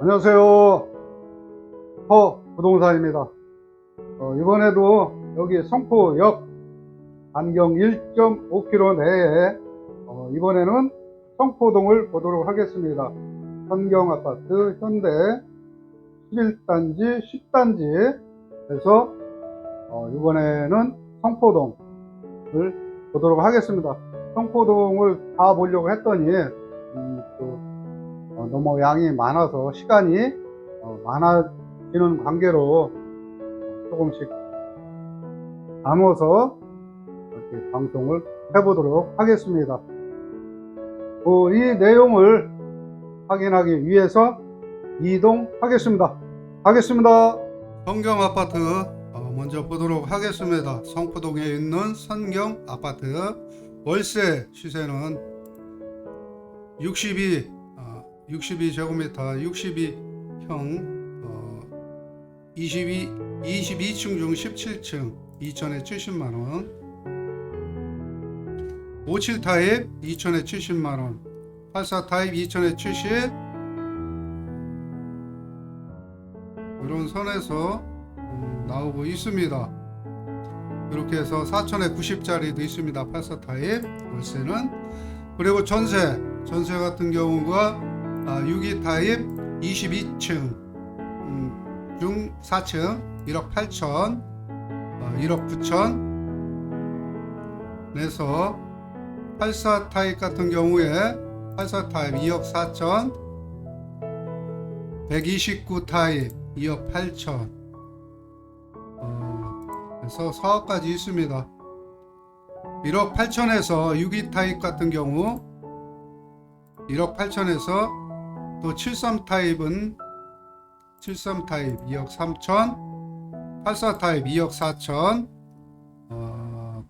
안녕하세요. 부동산입니다. 이번에도 여기 성포역 반경 1.5km 내에 이번에는 성포동을 보도록 하겠습니다. 선경아파트 현대 11단지 10단지에서 이번에는 성포동을 보도록 하겠습니다. 성포동을 다 보려고 했더니 너무 양이 많아서 시간이 많아지는 관계로 조금씩 나눠서 이렇게 방송을 해보도록 하겠습니다. 이 내용을 확인하기 위해서 이동하겠습니다. 성경아파트 먼저 보도록 하겠습니다. 성포동에 있는 성경아파트 월세 시세는 62제곱미터 62형 22층 중 17층 2천에 70만원, 57 타입 2천에 70만원, 84 타입 2천에 70, 이런 선에서 나오고 있습니다. 이렇게 해서 4천에 90짜리도 있습니다. 84 타입 월세는. 그리고 전세 같은 경우가 62 타입 22층 중 4층 1억 8천 1억 9천 내서 84 타입 같은 경우에 84 타입 2억 4천 129 타입 2억 8천 그래서 4억까지 있습니다. 1억 8천에서 62 타입 같은 경우 1억 8천에서 또 73 타입은 73 타입 2억 3천, 84 타입 2억 4천,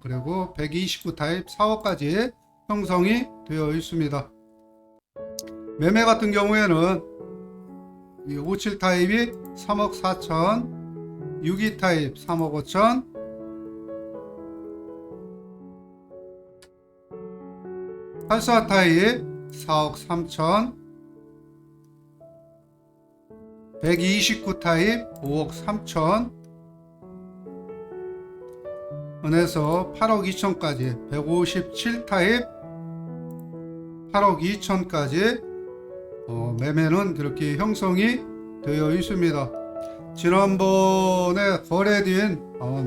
그리고 129 타입 4억까지 형성이 되어 있습니다. 매매 같은 경우에는 57 타입이 3억 4천, 62 타입 3억 5천, 84 타입 4억 3천, 129 타입 5억 3천 은에서 8억 2천까지 157 타입 8억 2천까지 매매는 그렇게 형성이 되어 있습니다. 지난번에 거래된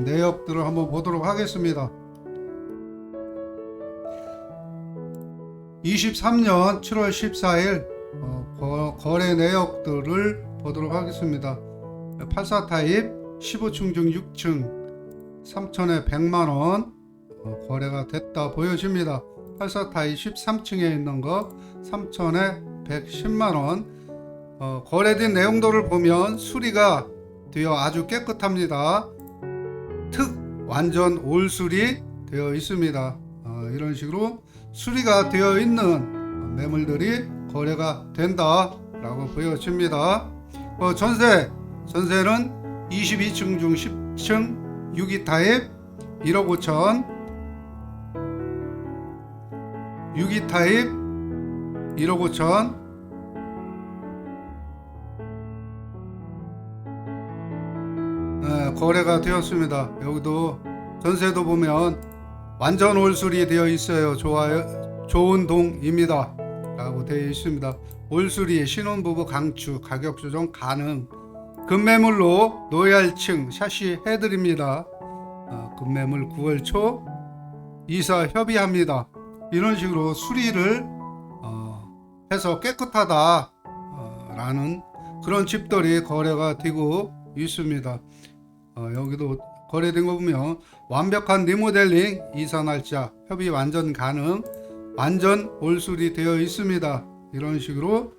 내역들을 한번 보도록 하겠습니다. 23년 7월 14일 거래 내역들을 보도록 하겠습니다. 84 타입 15층 중 6층 3천에 100만원 거래가 됐다 보여집니다. 84 타입 13층에 있는 거 3천에 110만원 거래된 내용들을 보면 수리가 되어 아주 깨끗합니다. 완전 올수리 되어 있습니다. 이런 식으로 수리가 되어 있는 매물들이 거래가 된다 라고 보여집니다. 전세는 22층 중 10층 62 타입 1억 5천, 62 타입 1억 5천, 거래가 되었습니다. 여기도 전세도 보면 완전 올수리 되어 있어요. 좋은 동입니다 라고 되어 있습니다. 올수리 신혼부부 강추 가격 조정 가능. 급매물로 노열층 샤시 해드립니다. 급매물 9월 초 이사 협의합니다. 이런 식으로 수리를 해서 깨끗하다 라는 그런 집들이 거래가 되고 있습니다. 여기도 거래된 거 보면 완벽한 리모델링 이사 날짜 협의 완전 가능, 완전 올수리 되어 있습니다. 이런 식으로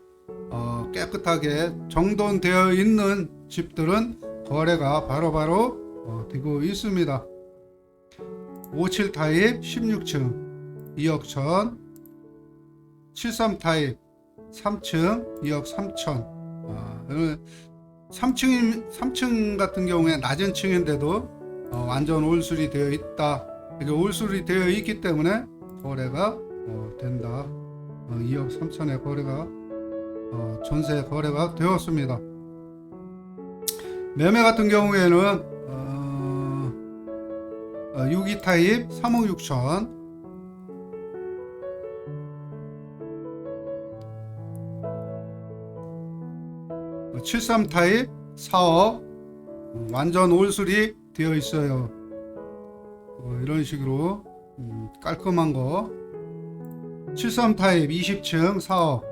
깨끗하게 정돈되어 있는 집들은 거래가 바로바로 되고 있습니다. 57 타입 16층 2억 천, 73 타입 3층 2억 3천 3층 같은 경우에 낮은 층인데도 완전 올수리 되어 있다. 이게 올수리 되어 있기 때문에 거래가 된다. 2억 3천에 거래가 전세 거래가 되었습니다. 매매 같은 경우에는 62 타입 3억 6천, 73 타입 4억, 완전 올수리 되어 있어요. 이런 식으로 깔끔한 거. 73 타입 20층 4억,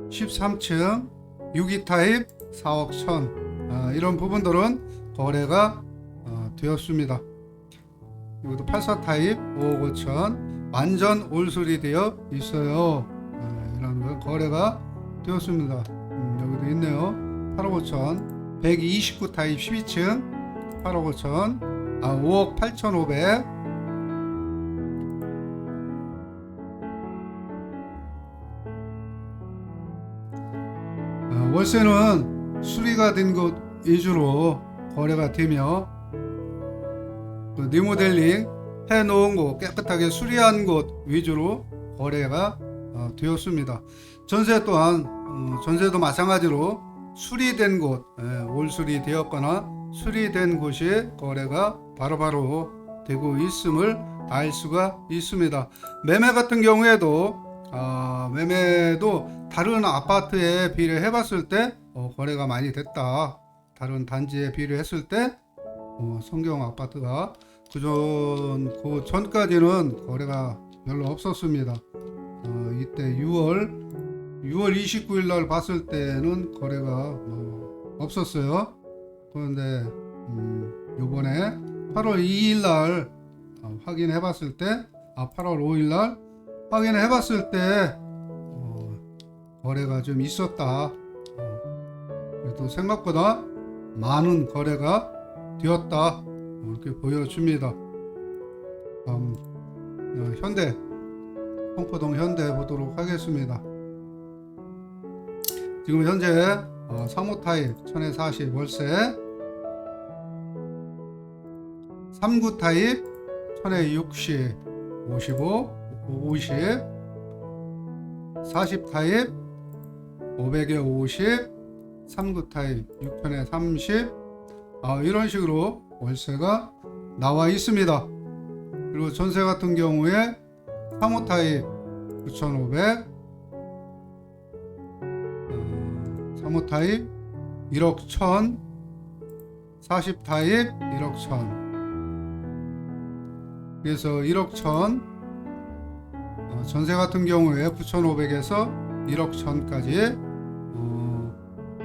13층 62 타입 4억 1천, 이런 부분들은 거래가 되었습니다. 여기도 84 타입 5억 5천, 완전 올수리 되어 있어요. 이런 거 거래가 되었습니다. 여기도 있네요. 8억 5천, 129 타입 12층 8억 5천, 5억 8,500, 월세는 수리가 된 곳 위주로 거래가 되며, 리모델링 해놓은 곳, 깨끗하게 수리한 곳 위주로 거래가 되었습니다. 전세 또한 전세도 마찬가지로 수리된 곳, 올수리 되었거나 수리된 곳이 거래가 바로바로 되고 있음을 알 수가 있습니다. 매매 같은 경우에도 매매도 다른 아파트에 비례해 봤을 때 거래가 많이 됐다. 다른 단지에 비례했을 때 성경 아파트가 그 전까지는 거래가 별로 없었습니다. 이때 6월 29일 날 봤을 때는 거래가 없었어요. 그런데 요번에 8월 2일 날 확인해 봤을 때 8월 5일 날 확인해 봤을 때 거래가 좀 있었다. 그래도 생각보다 많은 거래가 되었다. 이렇게 보여줍니다. 현대, 홍포동 현대 보도록 하겠습니다. 지금 현재 3호 타입 1000에 40 월세, 3구 타입 1000에 60 55 50, 40 타입 500에 50, 3구 타입 6000에 30, 이런 식으로 월세가 나와 있습니다. 그리고 전세 같은 경우에 3호 타입 9,500, 3호 타입 1억 1천, 40 타입 1억 1천. 그래서 1억 1천, 전세 같은 경우에 9,500에서 1억 1천까지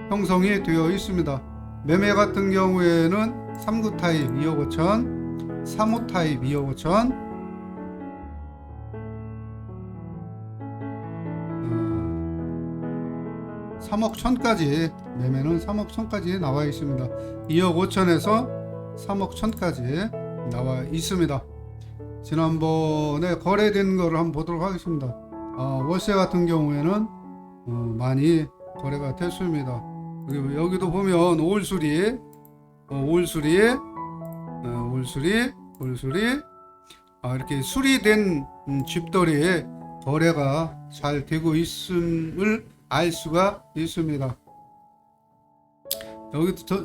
형성이 되어 있습니다. 매매 같은 경우에는 3구 타입 2억 5천, 3호 타입 2억 5천, 3억 1천까지, 매매는 3억 1천까지 나와 있습니다. 2억 5천에서 3억 1천까지 나와 있습니다. 지난번에 거래된 거를 한번 보도록 하겠습니다. 월세 같은 경우에는 많이 거래가 됐습니다. 여기도 보면 올수리 이렇게 수리된 집들이 거래가 잘 되고 있음을 알 수가 있습니다. 여기도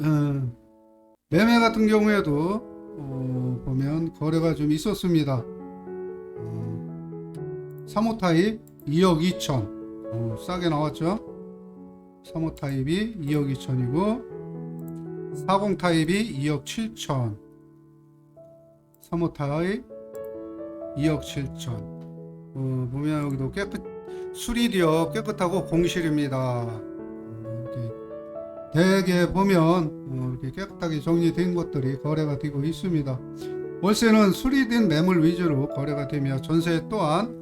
매매 같은 경우에도 보면 거래가 좀 있었습니다. 3호 타입 2억 2천, 싸게 나왔죠. 3호 타입이 2억 2천이고 40 타입이 2억 7천, 3호 타입 2억 7천. 보면 여기도 수리되어 깨끗하고 공실입니다. 대개 보면 이렇게 깨끗하게 정리된 것들이 거래가 되고 있습니다. 월세는 수리된 매물 위주로 거래가 되며 전세 또한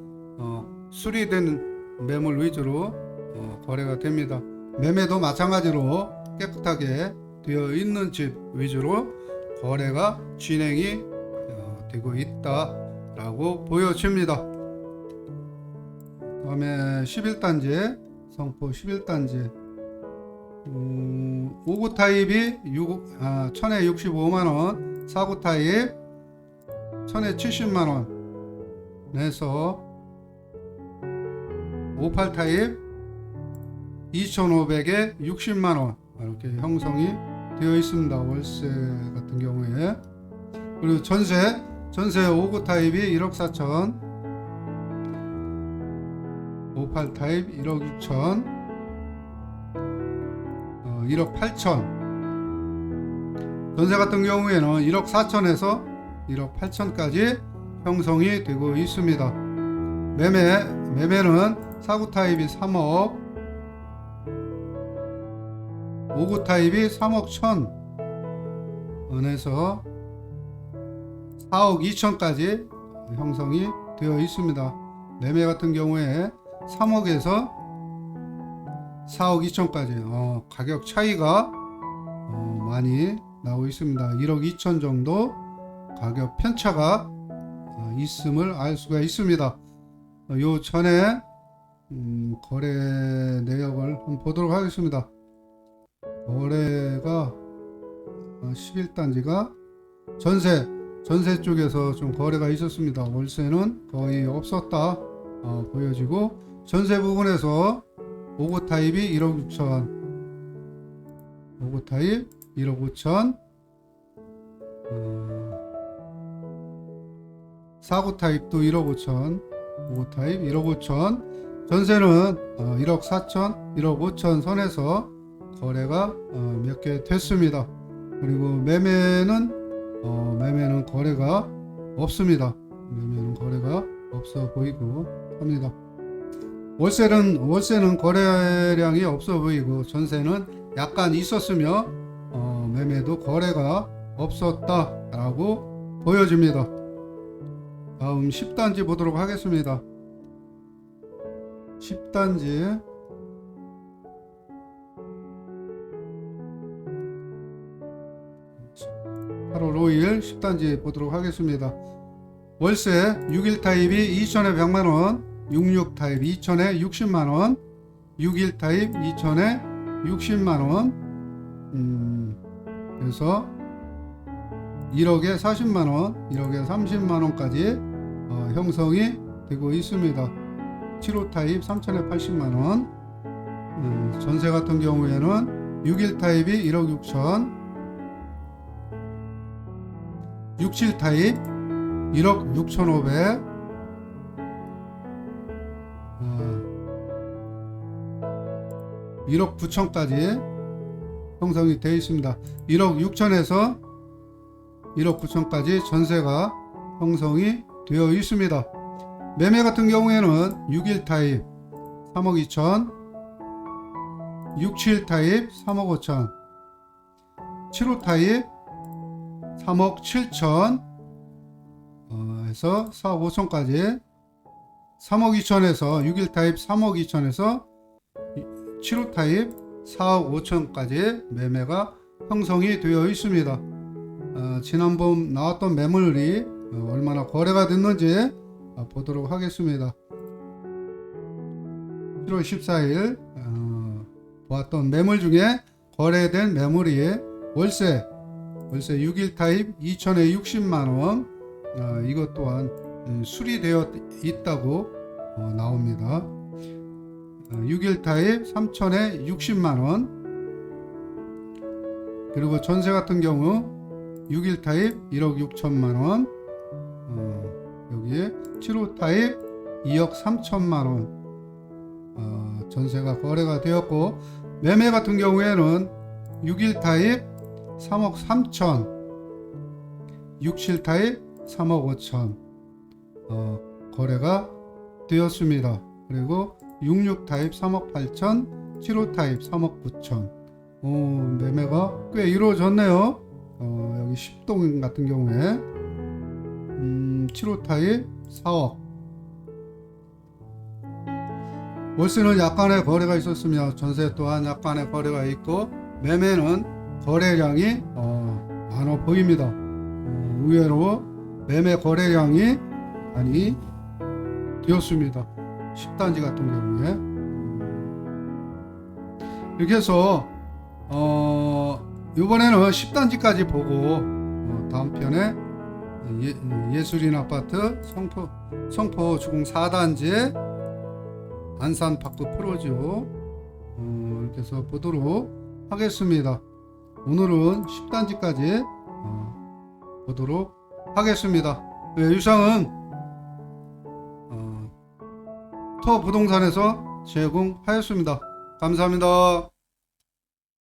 수리된 매물 위주로 거래가 됩니다. 매매도 마찬가지로 깨끗하게 되어 있는 집 위주로 거래가 진행이 되고 있다라고 보여집니다. 다음에 11단지, 성포 11단지 5구 타입이 1000에 65만원, 4구 타입 1000에 70만원 내서 58 타입 2,500에 60만원 이렇게 형성이 되어 있습니다. 월세 같은 경우에. 그리고 전세 5구 타입이 1억 4천, 58 타입 1억 6천, 1억 8천. 전세 같은 경우에는 1억 4천에서 1억 8천까지 형성이 되고 있습니다. 매매는 4구 타입이 3억, 5구 타입이 3억 1천 원에서 4억 2천까지 형성이 되어 있습니다. 매매 같은 경우에 3억에서 4억 2천까지 가격 차이가 많이 나오고 있습니다. 1억 2천 정도 가격 편차가 있음을 알 수가 있습니다. 요 전에 거래 내역을 한번 보도록 하겠습니다. 거래가 11단지가 전세 쪽에서 좀 거래가 있었습니다. 월세는 거의 없었다 보여지고, 전세 부분에서 5구 타입이 1억 6천, 5구 타입 1억 5천, 4구 타입도 1억 5천, 5구 타입 1억 5천, 전세는 1억 4천, 1억 5천 선에서 거래가 몇 개 됐습니다. 그리고 매매는 거래가 없습니다. 매매는 거래가 없어 보이고 합니다. 월세는 거래량이 없어 보이고, 전세는 약간 있었으며 매매도 거래가 없었다라고 보여집니다. 다음 10단지 보도록 하겠습니다. 10단지 8월 5일 10단지 보도록 하겠습니다. 월세 6일 타입이 2천에 100만원, 66 타입 2천에 60만원, 6일 타입 2천에 60만원, 그래서 1억에 40만원, 1억에 30만원까지 형성이 되고 있습니다. 7호 타입 3천에 80만원, 전세 같은 경우에는 6일 타입이 1억 6천, 67 타입 1억 6,500, 1억 9천까지 형성이 되어 있습니다. 1억 6천에서 1억 9천까지 전세가 형성이 되어 있습니다. 매매 같은 경우에는 6일 타입 3억 2천, 67 타입 3억 5천, 7호 타입 3억 7천 해서 4억 5천까지, 3억 2천에서 6일 타입 3억 2천에서 7호 타입 4억 5천까지 매매가 형성이 되어 있습니다. 지난번 나왔던 매물이 얼마나 거래가 됐는지 보도록 하겠습니다. 7월 14일 보았던 매물 중에 거래된 매물이 월세 6일 타입 2천에 60만원, 이것 또한 수리되어 있다고 나옵니다. 6일 타입 3천에 60만원, 그리고 전세 같은 경우 6일 타입 1억 6천만원, 여기에 7호 타입 2억 3천만원 전세가 거래가 되었고, 매매 같은 경우에는 6일 타입 3억 3천, 67 타입 3억 5천 거래가 되었습니다. 그리고 66 타입 3억 8천, 7호 타입 3억 9천 매매가 꽤 이루어졌네요. 여기 10동 같은 경우에 7호 타입 4억. 월세는 약간의 거래가 있었으며 전세 또한 약간의 거래가 있고, 매매는 거래량이 많아 보입니다. 의외로 매매 거래량이 많이 되었습니다. 10단지 같은 경우에. 이렇게 해서 이번에는 10단지까지 보고 다음 편에 예술인 아파트 성포 주공 4단지 안산파크 프로지오 이렇게 해서 보도록 하겠습니다. 오늘은 10단지까지 보도록 하겠습니다. 네, 이상은 터 부동산에서 제공하였습니다. 감사합니다.